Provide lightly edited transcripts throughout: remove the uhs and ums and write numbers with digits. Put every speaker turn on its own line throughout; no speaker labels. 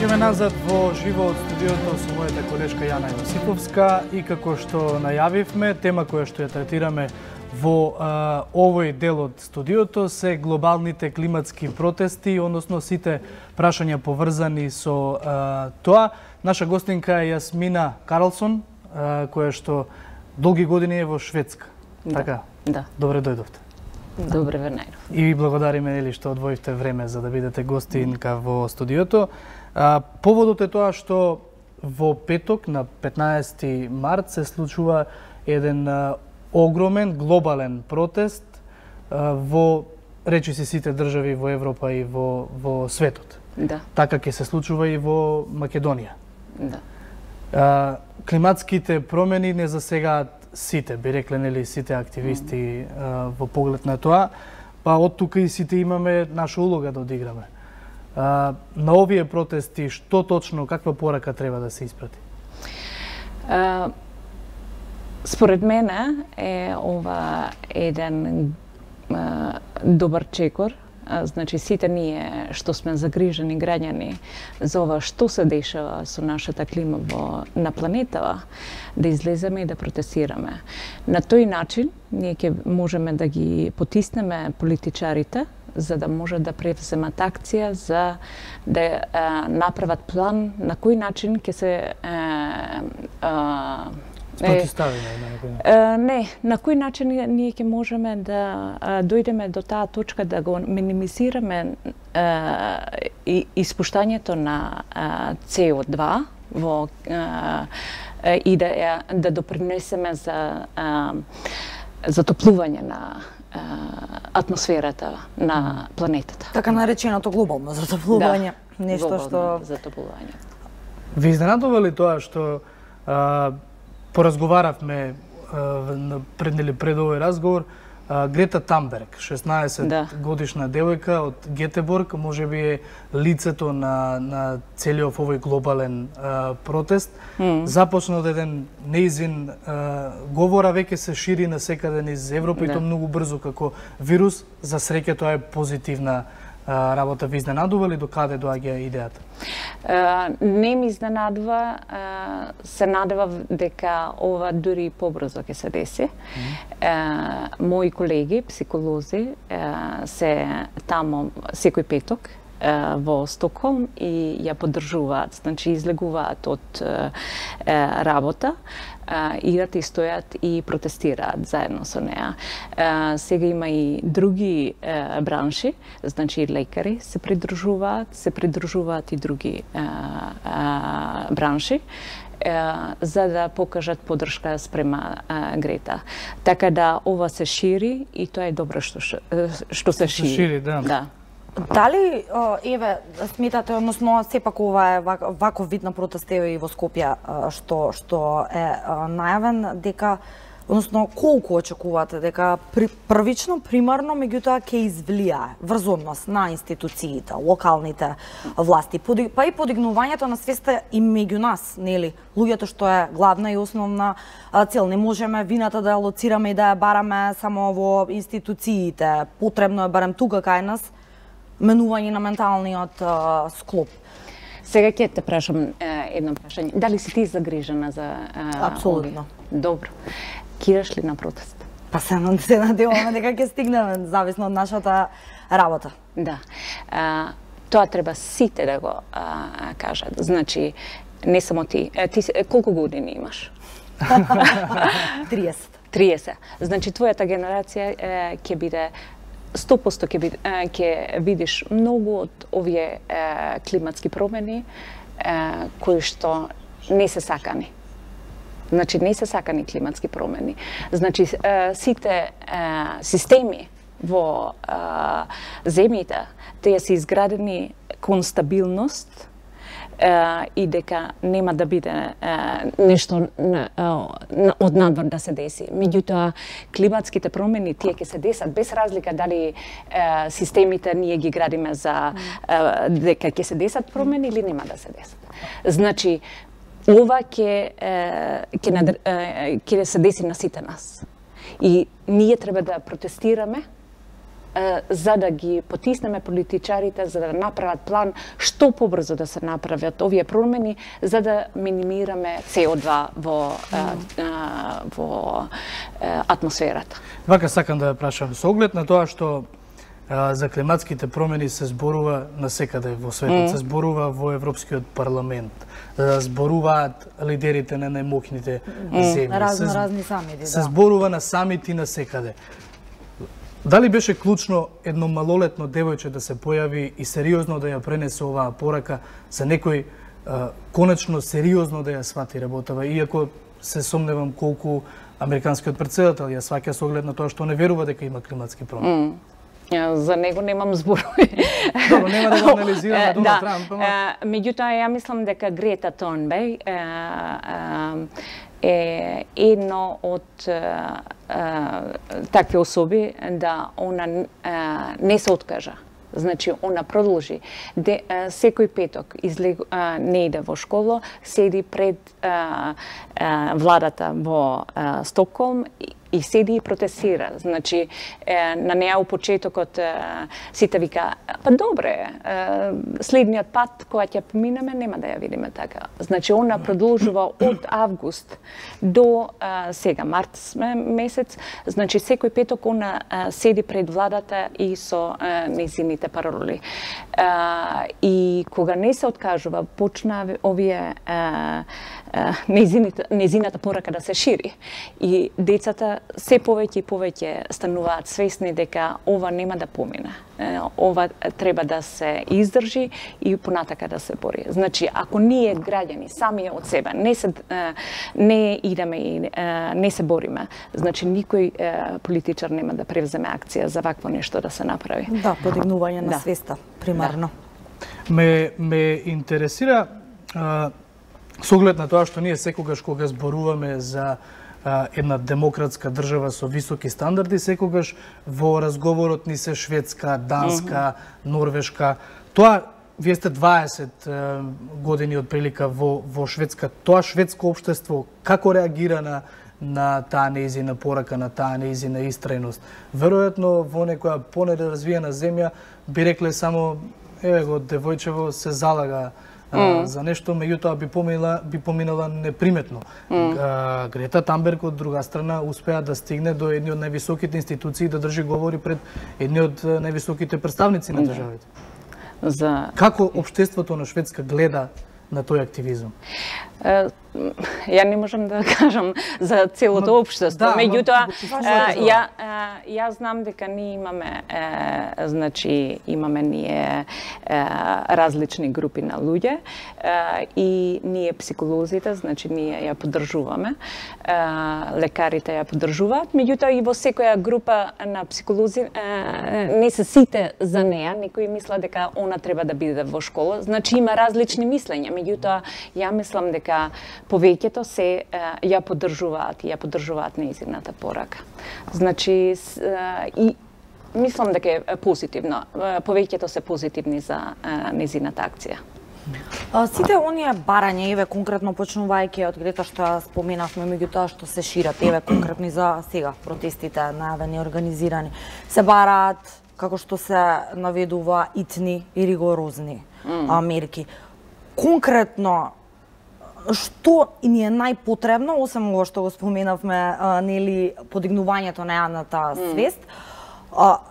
враќаме назад во живо од студиото со мојата колешка Јана Јосиповска и како што најавивме, тема која што ја третираме во овој дел од студиото се глобалните климатски протести, односно сите прашања поврзани со тоа. Наша гостинка е Јасмина Карлсон, која што долги години е во Шведска. Така?
Да.
Добре дојдовте.
Добре ве најдов.
И ви благодариме што одвоивте време за да бидете гостинка во студиото. Поводот е тоа што во петок на 15 март се случува еден огромен глобален протест во речиси сите држави во Европа и во светот.
Да.
Така ќе се случува и во Македонија.
Да.
Климатските промени не засегаат сите, би рекле нели сите активисти во поглед на тоа, па од тука и сите имаме наша улога да одиграме. На овие протести што точно, каква порака треба да се испрати?
Според мене е ова еден добар чекор. Значи, сите ние што сме загрижени граѓани за ова што се дешава со нашата клима на планетава, да излеземе и да протестираме. На тој начин ние ќе можеме да ги потиснеме политичарите за да може да превземат акција, за да направат план на кој начин ќе се не, на кој начин ние ќе можеме да дојдеме до таа точка да го минимизираме испуштањето на CO2 во и да допринесеме за затоплување на атмосферата на планетата.
Така нареченото глобално затоплување, нешто што
затоплување.
Ви изненадува ли тоа што поразговаравме пред овој разговор, Грета Тамберг, 16 годишна девојка од Гетеборг, можеби е лицето на целиот овој глобален протест. Започна од еден неизин говор, а веќе се шири насекаде низ Европа и тоа многу брзо како вирус. За среќа тоа е позитивна работа. Ви изненадува ли до каде доаѓа идејата?
Не ми изненадува, се надевав дека ова дури побрзо ќе се деси. Мои колеги, психолози, се тамо секој петок во Стокхолм и ја поддржуваат, значи излегуваат од работа, идат и стојат и протестираат заедно со неа. Сега има и други бранши, значи лекари се придружуваат и други бранши, за да покажат поддршка спрема Грета. Така да ова се шири и тоа е добро што се шири.
Да.
Дали, еве, сметате, односно, сепак ова е ваков вид на протест и во Скопје, што е најавен, дека, односно, колку очекувате дека првично, примарно, меѓутоа ќе извлијае врз однос на институциите, локалните власти, па и подигнувањето на свеста и меѓу нас, нели, луѓето што е главна и основна цел. Не можеме вината да ја лоцираме и да ја бараме само во институциите. Потребно е барем тука кај нас менување на менталниот склоп.
Сега ќе те прашам едно прашање. Дали си ти загрижена за
Апсолутно.
Добро. Кираш ли на протест?
Па се надеваме дека ќе стигнеме, зависно од нашата работа.
Да. Тоа треба сите да го кажат. Значи, не само ти. Ти колку години имаш?
30.
30. Значи, твојата генерација ќе биде 100% ќе видиш многу од овие климатски промени кои што не се сакани. Значи, не се сакани климатски промени. Значи, сите системи во земјите, тие се изградени кон стабилност и дека нема да биде нешто од надвор да се деси. Меѓутоа, климатските промени тие ќе се десат без разлика дали системите ние ги градиме за дека ќе се десат промени или нема да се десат. Значи, ова ќе се деси на сите нас. И ние треба да протестираме за да ги потиснеме политичарите, за да направат план што побрзо да се направат овие промени, за да минимираме CO2 во атмосферата.
Вака сакам да ја прашам, со оглед на тоа што за климатските промени се зборува насекаде во светот, се зборува во Европскиот парламент, зборуваат лидерите на најмоќните земји,
разни самити,
се зборува на самити насекаде. Дали беше клучно едно малолетно девојче да се појави и сериозно да ја пренесе оваа порака за некој конечно сериозно да ја свати работава, иако се сомневам колку американскиот претседател ја сваќа со оглед на тоа што не верува дека има климатски промени.
За него немам зборови.
Добро, нема да го анализираме Доналд Трамп.
Меѓутоа, ја мислам дека Грета Тунберг е едно од такви особи да она не се откажа. Значи, она продолжи. Секој петок не иде во школа, седи пред владата во Стокхолм и седи и протестира. Значи, на неа у почетокот сите вика, па добре, следниот пат кога ќе поминеме, нема да ја видиме така. Значи, она продолжува од август до сега, март месец. Значи, секој петок она седи пред владата и со нејзините пароли. И кога не се откажува, почна овие нејзината порака да се шири. И децата се повеќе и повеќе стануваат свесни дека ова нема да помине. Ова треба да се издржи и понатака да се бори. Значи, ако ние граѓани сами од себе не идеме и не се бориме, значи никој политичар нема да превземе акција за вакво нешто да се направи.
Да, подигнување на свеста, примарно.
Ме интересира со оглед на тоа што ние секогаш кога зборуваме за една демократска држава со високи стандарди, секогаш во разговорот ни се Шведска, Данска, Норвешка. Тоа, вие сте 20 години од прилика во Шведска. Тоа шведско општество како реагира на таа нејзина порака, на таа нејзина истрајност? Веројатно во некоја понеразвиена земја би рекле само еве го девојчево се залага за нешто, меѓутоа би поминала неприметно. Грета Тунберг од друга страна успеа да стигне до едни од највисоките институции да држи говори пред едни од највисоките представници на државите. Како општеството на Шведска гледа на тој активизам?
Ја не можам да кажам за целото општество, меѓутоа ја знам дека ние имаме ние различни групи на луѓе и ние психолозите, значи ние ја поддржуваме, лекарите ја поддржуваат, меѓутоа и во секоја група на психолози не се сите за неа, некои мислат дека она треба да биде во школа, значи има различни мислења, меѓутоа ја мислам дека повеќето се ја поддржуваат нејзината порака. Значи, и мислам дека е позитивно. Повеќето се позитивни за нејзината акција.
Сите оние барања, еве конкретно почнувајќи од Грета што ја споменавме, меѓутоа што се шират, еве конкретно и за сега протестите најавени организирани, се бараат, како што се наведува, итни и ригорозни мерки. Конкретно, што ни е најпотребно, освен ова што го споменавме, нели, подигнувањето на јавната свест,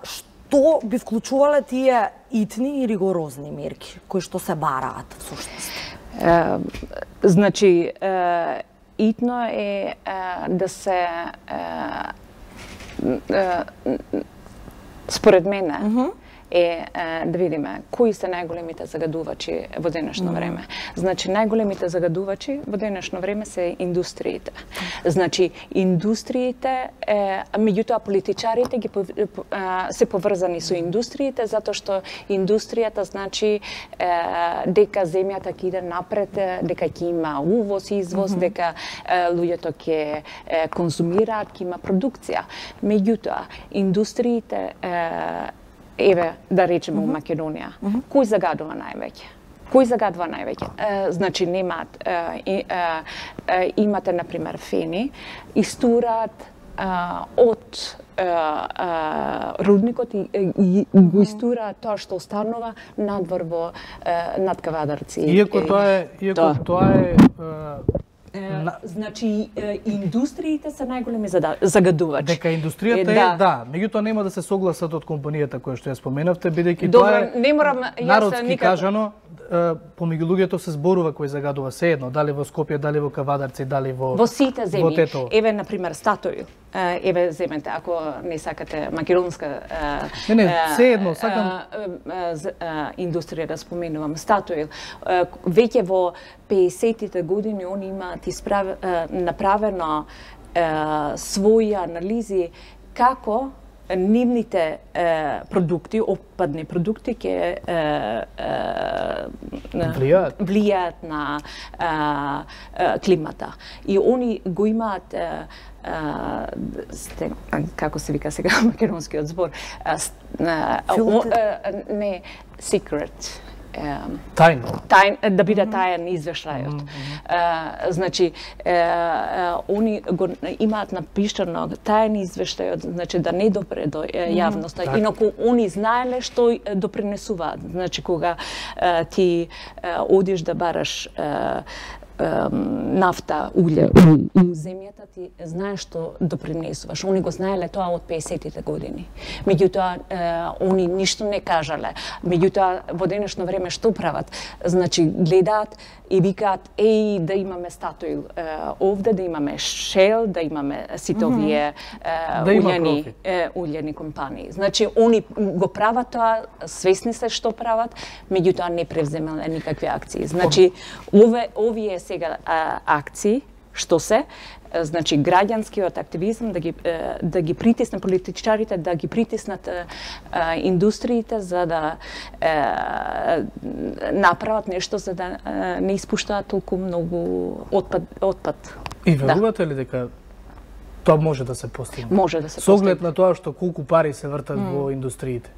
што би вклучувале тие итни и ригорозни мерки, кои што се бараат всушност?
Значи, итно е да се според мене е да видиме кои се најголемите загадувачи во денешно време. Значи, најголемите загадувачи во денешно време се индустриите. Значи, индустриите, меѓутоа политичарите се поврзани со индустриите, затоа што индустријата значи дека земјата ќе иде напред, дека ќе има увоз, извоз, дека луѓето ќе конзумираат, ќе има продукција. Меѓутоа, индустриите еве, да речеме у Македонија, кој загадува највеќе? Кој загадува највеќе? Значи, немаат, имате, например, фени, истураат од рудникот и го истура тоа што останува надвор во над Кавадарци.
Иако тоа е
значи индустриите се најголеми загадувачи.
Дека индустријата е, меѓутоа нема да се согласат од компанијата која што ја споменавте, бидејќи тоа е народски кажано, помеѓу луѓето се зборува кој загадува се едно, дали во Скопје, дали во Кавадарци, дали во
сите земји. Еве на пример Статоил. Еве земете, ако не сакате македонска
се едно сакам
индустрија да споменувам, Статоил. Веќе во 50-тите години они имаат направено своји анализи како нивните продукти, отпадни продукти ќе влијаат на климата. И они го имаат како се вика сега македонскиот збор, не secret. Да биде тајен извештајот. Значи, они го имаат напишано тајен извештајот, значи да не допре до јавноста. Инаку они знаеле што допринесуваат. Значи, кога ти одиш да бараш нафта, улје у земјата, ти знаеш што допринесуваш. Они го знаеле тоа од 50-тите години. Меѓутоа, они ништо не кажале. Меѓутоа, во денешно време што прават? Значи, гледаат и викаат, да имаме Статоил овде, да имаме Shell, да имаме сите овие улјени компании. Значи, они го прават тоа, свесни се што прават, меѓутоа не превземале никакви акции. Значи, овие сега акции, што се, значи граѓанскиот активизам да ги притисне политичарите, да ги притиснат индустриите за да направат нешто за да не испуштаат толку многу отпад.
И верувате ли дека тоа може да се постигне?
Може да се постигне.
Со оглед на тоа што колку пари се вртат во индустриите.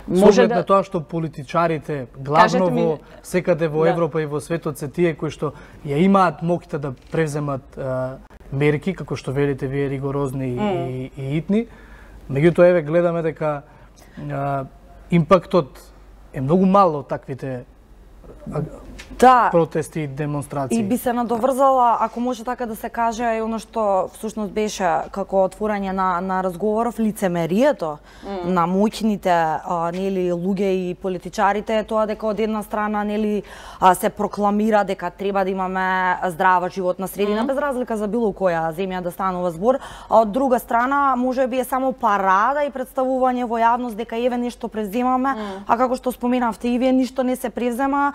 Со оглед на тоа што политичарите, главно во секаде во Европа и во светот се тие кои што ја имаат моќта да превземат мерки, како што велите вие, ригорозни и итни. Меѓутоа, еве, гледаме дека импактот е многу мал од таквите протести и демонстрации.
И би се надоврзала, ако може така да се каже, и оно што всушност беше како отворање на разговоров, лицемерието на моќните луѓе и политичарите е тоа дека од една страна се прокламира дека треба да имаме здрава животна средина, без разлика за било која земја да станува збор, а од друга страна може би е само парада и представување во јавност дека еве нешто превземаме, а како што споменавте и вие, ништо не се превзема,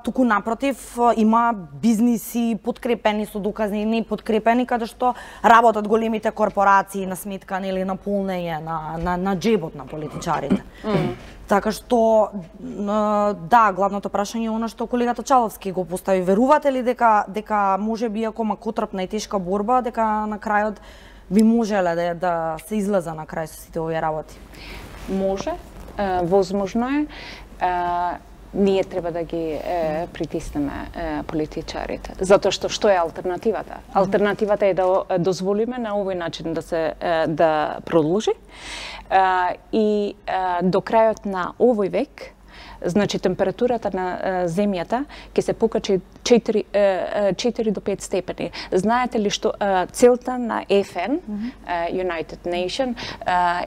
туку напротив, има бизниси подкрепени со доказни и не подкрепени, каде што работат големите корпорации на сметка на полнење на джебот на политичарите. Така што, главното прашање е оно што колегата Чаловски го постави. Верувате ли дека може би, ако макотрпна и тешка борба, дека на крајот би можеле да се излезе на крај со сите овие работи?
Може, возможно е. Ние треба да ги притиснеме политичарите. Затоа што е алтернативата? Алтернативата е да дозволиме на овој начин да продолжи и до крајот на овој век, значи температурата на земјата ќе се покачи 4 до 5 степени. Знаете ли што целта на FN, United Nation,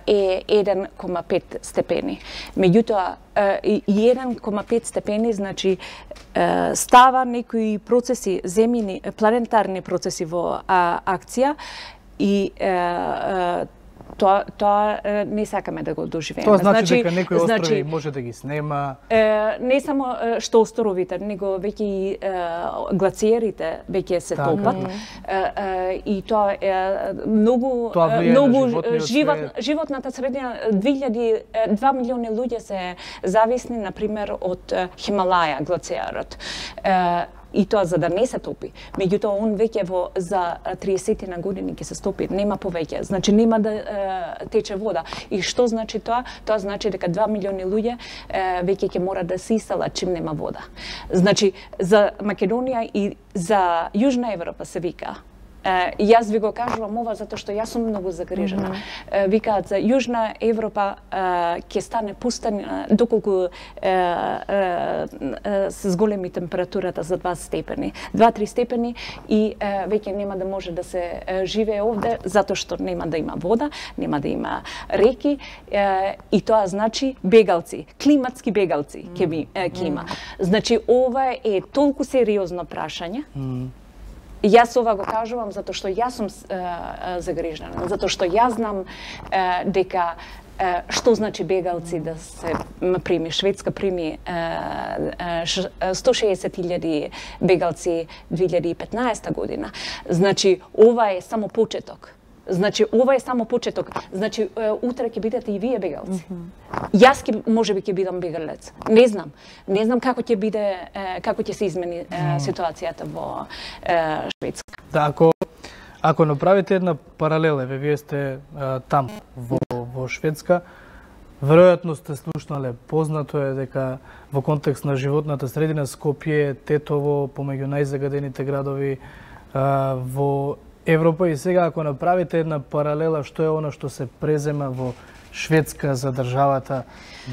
е 1,5 степени. Меѓутоа, 1,5 степени, значи, става некои процеси, земјини, планетарни процеси во акција и тоа не сакаме да го доживееме.
Тоа значи дека некои острови може да ги снема?
Не само што островите, него веќе и глациерите веќе се топат. И тоа е многу животната средина. 2 милиони луѓе се зависни, например, од Хималаја, глациерот. И тоа за да не се топи. Меѓутоа, он веќе за 30 на години ќе се стопи, нема повеќе. Значи, нема да тече вода. И што значи тоа? Тоа значи дека 2 милиони луѓе веќе ќе мора да се иселат чим нема вода. Значи, за Македонија и за Јужна Европа се вика Јас ви го кажувам ова затоа што јас сум многу загрижена. Викаат за Јужна Европа ќе стане пустина доколку се зголеми температурата за 2 степени, 2-3 степени и веќе нема да може да се живее овде затоа што нема да има вода, нема да има реки и тоа значи бегалци, климатски бегалци ќе има. Значи ова е толку сериозно прашање. Јас ова го кажувам затоа што јас сум загрижена, затоа што јас знам дека што значи бегалци да се прими. Шведска прими 160.000 бегалци 2015 година. Значи ова е само почеток. Значи ова е само почеток. Значи утре ќе бидете и вие бегалци. Јас можеби ќе бидам бегалец. Не знам. Не знам како ќе биде, како ќе се измени ситуацијата во Шведска.
Да, ако направите една паралела, вие сте там во Шведска, веројатно сте слушнале, познато е дека во контекст на животната средина Скопје, Тетово, помеѓу најзагадените градови во Европа, и сега ако направите една паралела што е она што се презема во Шведска за државата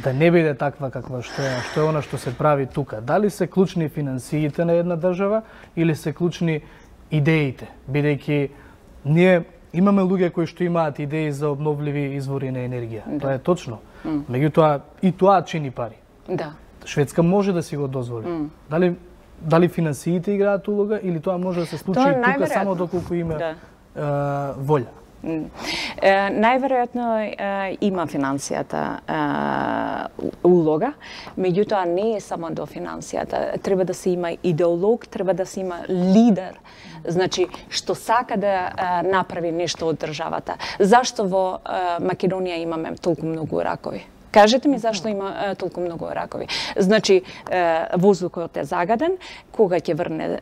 да не биде таква каква што е она што се прави тука. Дали се клучни финансиите на една држава или се клучни идеите, бидејќи ние имаме луѓе кои што имаат идеи за обновливи извори на енергија. Тоа е точно. Меѓутоа и тоа чини пари.
Да.
Шведска може да си го дозволи. Дали финансиите играат улога или тоа може да се случи и тука само доколку има волја?
Најверојатно има финансијата улога, меѓутоа не е само до финансијата. Треба да се има идеолог, треба да се има лидер, значи што сака да направи нешто од државата. Зашто во Македонија имаме толку многу ракови? Кажете ми зашто има толку многу ракови. Значи, воздухот е загаден, кога ќе врне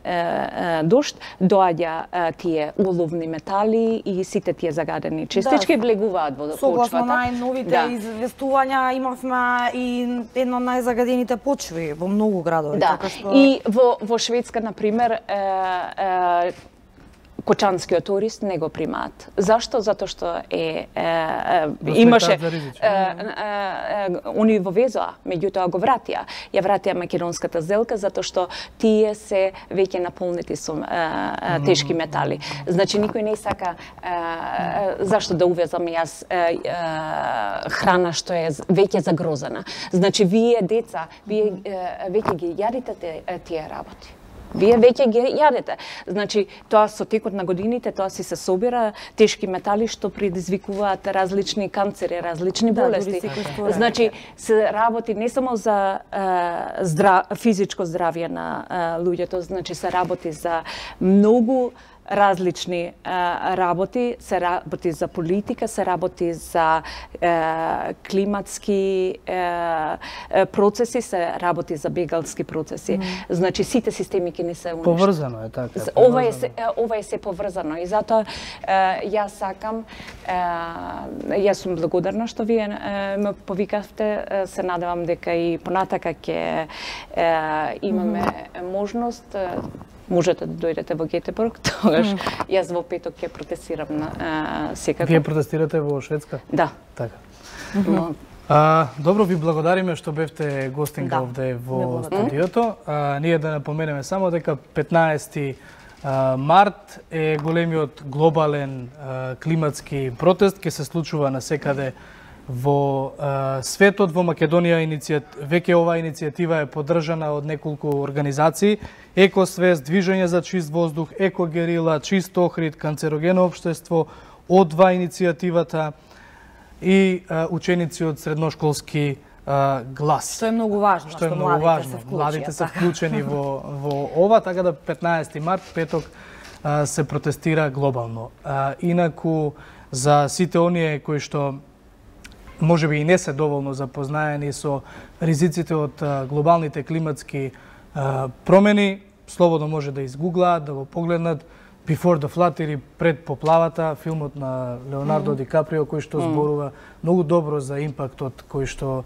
дожд, доаѓа тие уловни метали и сите тие загадени частички влегуваат во почвата.
Согласно најновите известувања имавме и едно од најзагадените почви во многу градови.
Да, и во Шведска, например, кочанскиот турист не го примаат. Зашто? Затоа што имаше они во везоа, меѓутоа го вратија. Ја вратија македонската зелка затоа што тие се веќе наполнети со тешки метали. Значи никој не сака зашто да увезам јас храна што е веќе загрозена. Значи вие деца, вие веќе ги јадите тие работи. Вие веќе ги јадете. Значи, тоа со текот на годините, тоа си се собира тешки метали што предизвикуваат различни канцери, различни болести. Значи, се работи не само за физичко здравје на луѓето, значи се работи за многу различни работи, се работи за политика, се работи за климатски процеси, се работи за бегалски процеси. Значи сите системи ќе не се уништат.
Поврзано е така.
Ова е се поврзано и затоа јас сакам, јас сум благодарна што вие ме повикавте, се надевам дека и понатака ќе имаме можност. Можете да дојдете во Гетеборг, тогаш јас во петок ќе протестирам секако.
Вие протестирате во Шведска?
Да.
Така. Добро, ви благодариме што бевте гостинка овде во студиото. Ние да напоменеме само дека 15 март е големиот глобален климатски протест, ќе се случува насекаде во светот. Во Македонија веќе оваа иницијатива е поддржана од неколку организации: Екосвест, Движење за чист воздух, Екогерила, Чист Охрид, Канцерогено општество, О2 иницијативата и ученици од средношколски глас.
Што е многу важно,
што младите се вклучени во ова, така да 15 март, петок, се протестира глобално. Инаку, за сите оние кои што можеби и не се доволно запознаени со ризиците од глобалните климатски промени, слободно може да изгуглаат, да го погледнат. Before the Flood или Пред поплавата, филмот на Леонардо Ди Каприо, кој што зборува многу добро за импактот кој што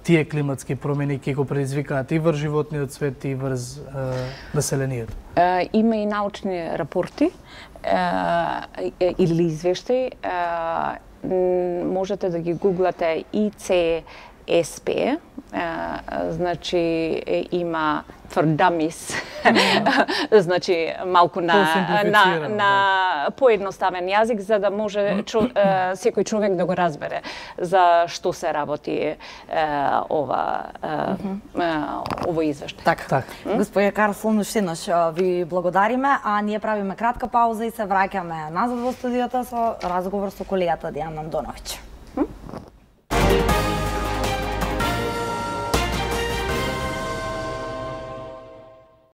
тие климатски промени ќе го предизвикаат и врз животниот свет и врз населението.
Има и научни рапорти или извештаи. Можете да ги гуглате ICSP, значи има for dummies, значи малку на поедноставен јазик, за да може секој човек да го разбере за што се работи ово извештај.
Така. Господја Карлсон, уште еднаш ви благодариме, а ние правиме кратка пауза и се враќаме назад во студиото со разговор со колегата Дијана Андоновиќ.